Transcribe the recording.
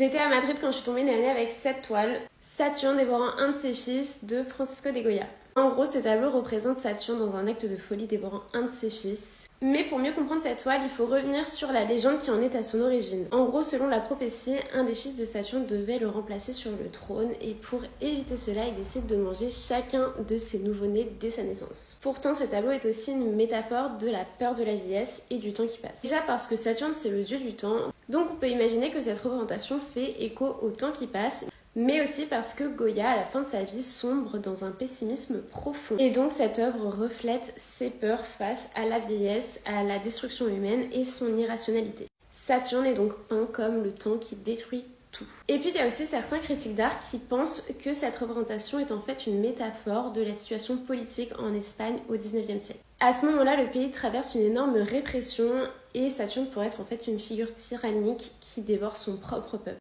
J'étais à Madrid quand je suis tombée nez à nez avec cette toile, Saturne dévorant un de ses fils de Francisco de Goya. En gros, ce tableau représente Saturne dans un acte de folie dévorant un de ses fils. Mais pour mieux comprendre cette toile, il faut revenir sur la légende qui en est à son origine. En gros, selon la prophétie, un des fils de Saturne devait le remplacer sur le trône et pour éviter cela, il décide de manger chacun de ses nouveau-nés dès sa naissance. Pourtant, ce tableau est aussi une métaphore de la peur de la vieillesse et du temps qui passe. Déjà parce que Saturne, c'est le dieu du temps, donc on peut imaginer que cette représentation fait écho au temps qui passe, mais aussi parce que Goya, à la fin de sa vie, sombre dans un pessimisme profond. Et donc cette œuvre reflète ses peurs face à la vieillesse, à la destruction humaine et son irrationalité. Saturne est donc peint comme le temps qui détruit tout. Et puis il y a aussi certains critiques d'art qui pensent que cette représentation est en fait une métaphore de la situation politique en Espagne au XIXe siècle. À ce moment-là, le pays traverse une énorme répression et Saturne pourrait être en fait une figure tyrannique qui dévore son propre peuple.